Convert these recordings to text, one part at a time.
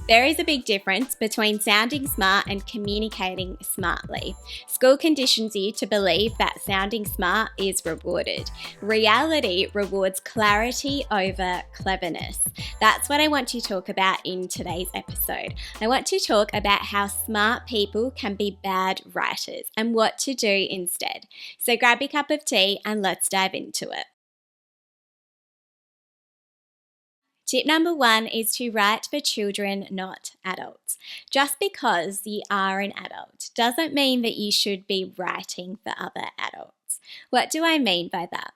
There is a big difference between sounding smart and communicating smartly. School conditions you to believe that sounding smart is rewarded. Reality rewards clarity over cleverness. That's what I want to talk about in today's episode. I want to talk about how smart people can be bad writers and what to do instead. So grab a cup of tea and let's dive into it. Tip number 1 is to write for children, not adults. Just because you are an adult doesn't mean that you should be writing for other adults. What do I mean by that?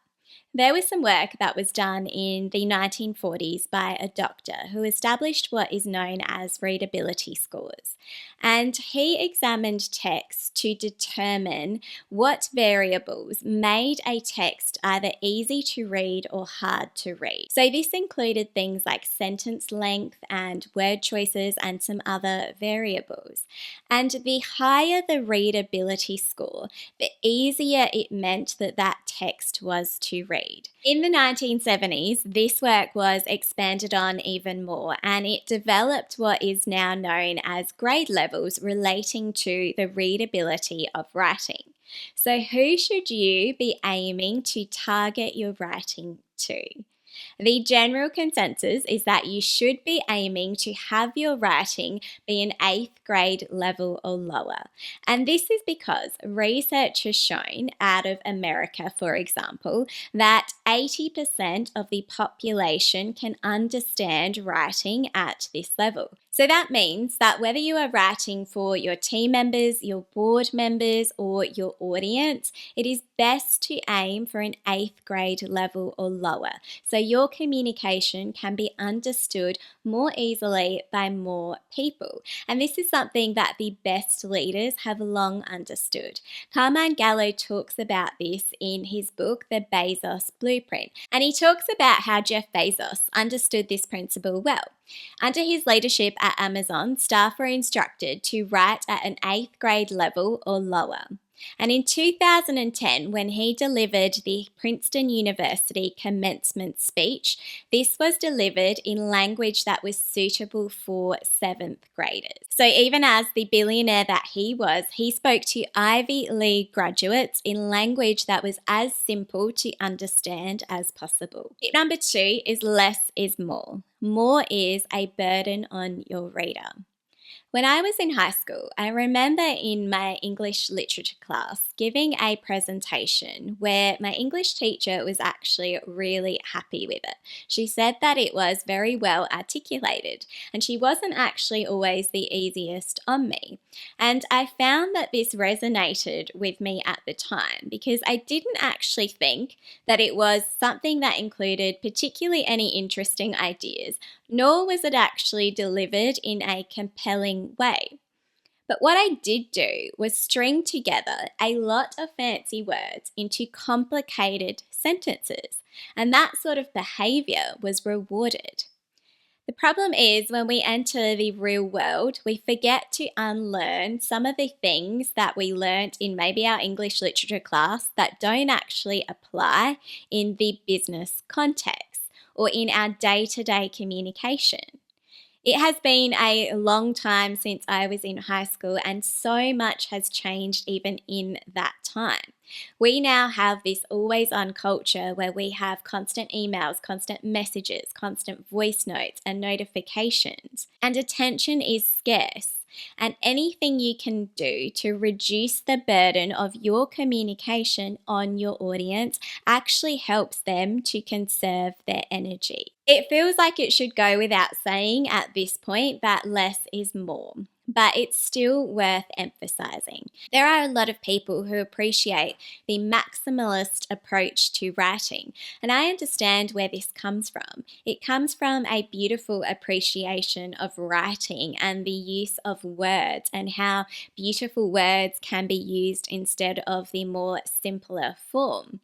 There was some work that was done in the 1940s by a doctor who established what is known as readability scores. And he examined text to determine what variables made a text either easy to read or hard to read. So this included things like sentence length and word choices and some other variables. And the higher the readability score, the easier it meant that text was to read. In the 1970s, this work was expanded on even more, and it developed what is now known as grade levels relating to the readability of writing. So who should you be aiming to target your writing to? The general consensus is that you should be aiming to have your writing be an 8th grade level or lower. And this is because research has shown, out of America for example, that 80% of the population can understand writing at this level. So that means that whether you are writing for your team members, your board members, or your audience, it is best to aim for an 8th grade level or lower, so your communication can be understood more easily by more people. And this is something that the best leaders have long understood. Carmine Gallo talks about this in his book, The Bezos Blueprint, and he talks about how Jeff Bezos understood this principle well. Under his leadership at Amazon, staff were instructed to write at an 8th grade level or lower. And in 2010, when he delivered the Princeton University commencement speech, this was delivered in language that was suitable for 7th graders. So even as the billionaire that he was, he spoke to Ivy League graduates in language that was as simple to understand as possible. Tip number 2 is less is more. More is a burden on your reader. When I was in high school, I remember in my English literature class giving a presentation where my English teacher was actually really happy with it. She said that it was very well articulated, and she wasn't actually always the easiest on me. And I found that this resonated with me at the time because I didn't actually think that it was something that included particularly any interesting ideas, nor was it actually delivered in a compelling way. But what I did do was string together a lot of fancy words into complicated sentences, and that sort of behavior was rewarded. The problem is when we enter the real world, we forget to unlearn some of the things that we learnt in maybe our English literature class that don't actually apply in the business context or in our day-to-day communication. It has been a long time since I was in high school, and so much has changed even in that time. We now have this always-on culture where we have constant emails, constant messages, constant voice notes and notifications, and attention is scarce. And anything you can do to reduce the burden of your communication on your audience actually helps them to conserve their energy. It feels like it should go without saying at this point that less is more, but it's still worth emphasizing. There are a lot of people who appreciate the maximalist approach to writing, and I understand where this comes from. It comes from a beautiful appreciation of writing and the use of words and how beautiful words can be used instead of the more simpler form.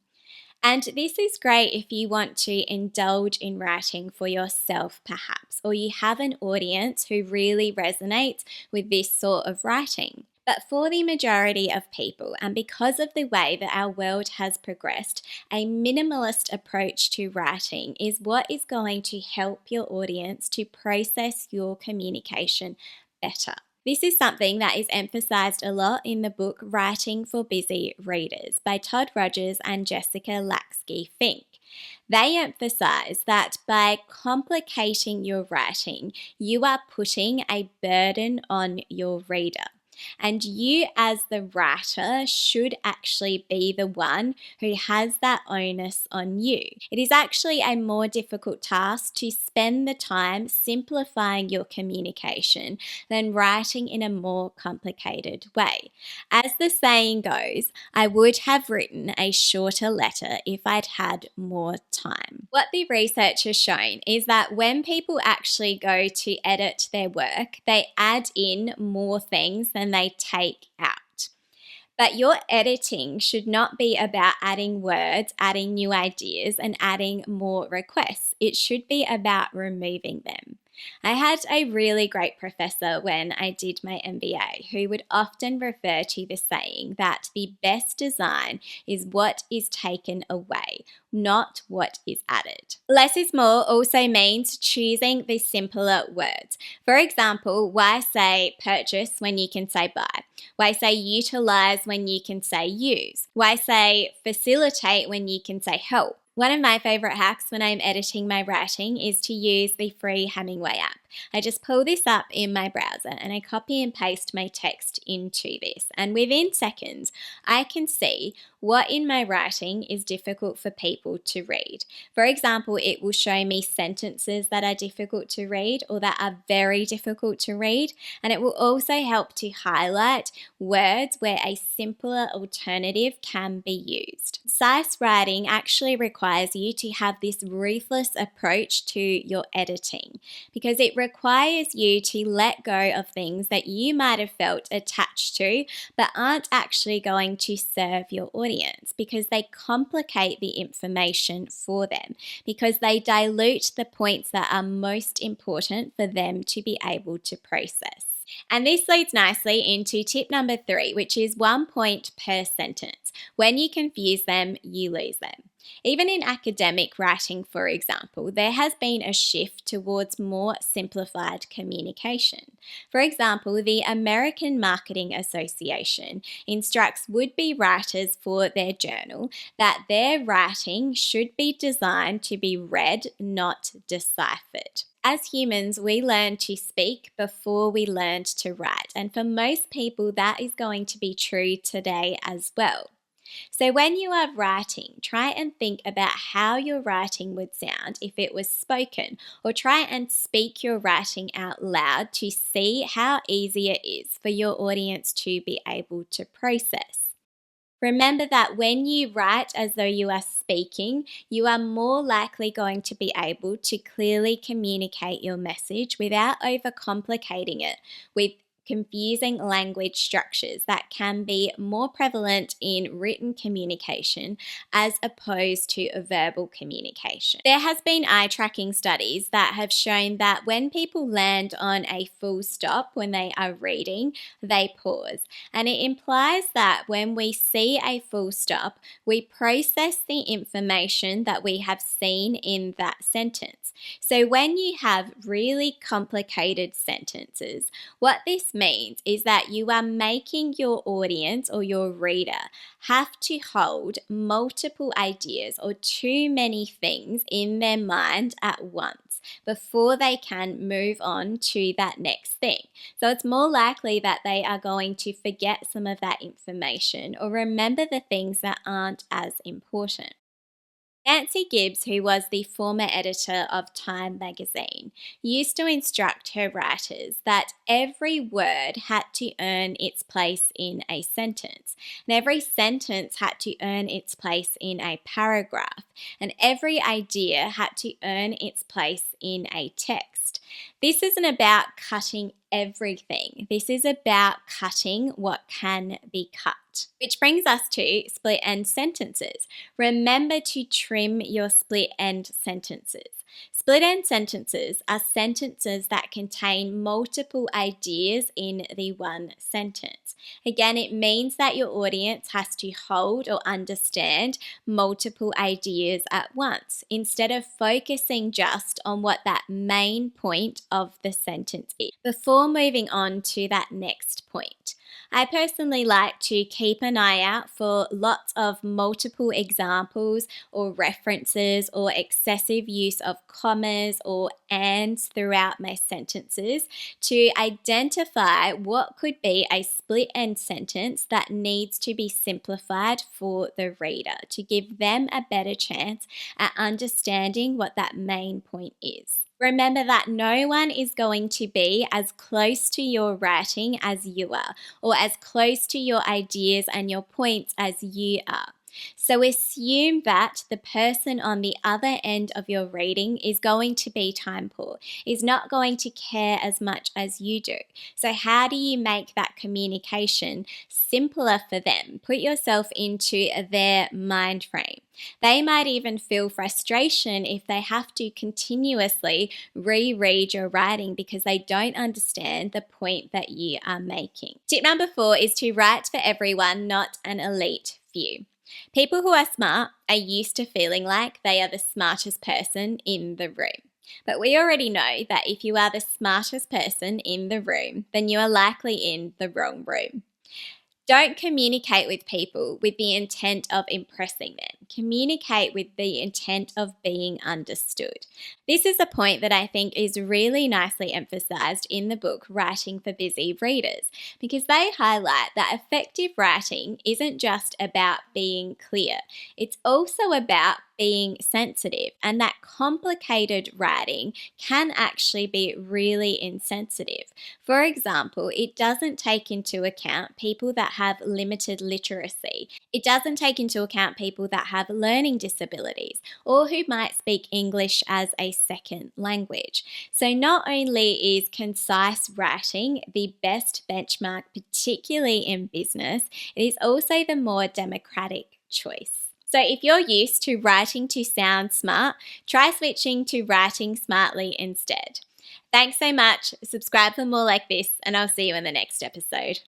And this is great if you want to indulge in writing for yourself perhaps, or you have an audience who really resonates with this sort of writing. But for the majority of people, and because of the way that our world has progressed, a minimalist approach to writing is what is going to help your audience to process your communication better. This is something that is emphasized a lot in the book Writing for Busy Readers by Todd Rogers and Jessica Laxky-Fink. They emphasize that by complicating your writing, you are putting a burden on your reader. And you, as the writer, should actually be the one who has that onus on you. It is actually a more difficult task to spend the time simplifying your communication than writing in a more complicated way. As the saying goes, I would have written a shorter letter if I'd had more time. What the research has shown is that when people actually go to edit their work, they add in more things than they take out. But your editing should not be about adding words, adding new ideas, and adding more requests. It should be about removing them. I had a really great professor when I did my MBA who would often refer to the saying that the best design is what is taken away, not what is added. Less is more also means choosing the simpler words. For example, why say purchase when you can say buy? Why say utilize when you can say use? Why say facilitate when you can say help? One of my favorite hacks when I'm editing my writing is to use the free Hemingway app. I just pull this up in my browser and I copy and paste my text into this. And within seconds, I can see what in my writing is difficult for people to read. For example, it will show me sentences that are difficult to read or that are very difficult to read. And it will also help to highlight words where a simpler alternative can be used. Concise writing actually requires you to have this ruthless approach to your editing because it requires you to let go of things that you might have felt attached to but aren't actually going to serve your audience because they complicate the information for them, because they dilute the points that are most important for them to be able to process. And this leads nicely into tip number 3, which is 1 point per sentence. When you confuse them, you lose them. Even in academic writing, for example, there has been a shift towards more simplified communication. For example, the American Marketing Association instructs would-be writers for their journal that their writing should be designed to be read, not deciphered. As humans, we learn to speak before we learned to write, and for most people, that is going to be true today as well. So when you are writing, try and think about how your writing would sound if it was spoken, or try and speak your writing out loud to see how easy it is for your audience to be able to process. Remember that when you write as though you are speaking, you are more likely going to be able to clearly communicate your message without overcomplicating it with confusing language structures that can be more prevalent in written communication as opposed to a verbal communication. There has been eye tracking studies that have shown that when people land on a full stop when they are reading, they pause. And it implies that when we see a full stop, we process the information that we have seen in that sentence. So when you have really complicated sentences, what this means is that you are making your audience or your reader have to hold multiple ideas or too many things in their mind at once before they can move on to that next thing. So it's more likely that they are going to forget some of that information or remember the things that aren't as important. Nancy Gibbs, who was the former editor of Time magazine, used to instruct her writers that every word had to earn its place in a sentence, and every sentence had to earn its place in a paragraph, and every idea had to earn its place in a text. This isn't about cutting everything. This is about cutting what can be cut. Which brings us to split end sentences. Remember to trim your split end sentences. Split-end sentences are sentences that contain multiple ideas in the one sentence. Again, it means that your audience has to hold or understand multiple ideas at once instead of focusing just on what that main point of the sentence is before moving on to that next point. I personally like to keep an eye out for lots of multiple examples or references or excessive use of commas or ands throughout my sentences to identify what could be a split end sentence that needs to be simplified for the reader to give them a better chance at understanding what that main point is. Remember that no one is going to be as close to your writing as you are, or as close to your ideas and your points as you are. So assume that the person on the other end of your reading is going to be time poor, is not going to care as much as you do. So how do you make that communication simpler for them? Put yourself into their mind frame. They might even feel frustration if they have to continuously reread your writing because they don't understand the point that you are making. Tip number 4 is to write for everyone, not an elite few. People who are smart are used to feeling like they are the smartest person in the room. But we already know that if you are the smartest person in the room, then you are likely in the wrong room. Don't communicate with people with the intent of impressing them. Communicate with the intent of being understood. This is a point that I think is really nicely emphasized in the book Writing for Busy Readers, because they highlight that effective writing isn't just about being clear. It's also about being sensitive, and that complicated writing can actually be really insensitive. For example, it doesn't take into account people that have limited literacy. It doesn't take into account people that have learning disabilities or who might speak English as a second language. So not only is concise writing the best benchmark, particularly in business, it is also the more democratic choice. So if you're used to writing to sound smart, try switching to writing smartly instead. Thanks so much. Subscribe for more like this, and I'll see you in the next episode.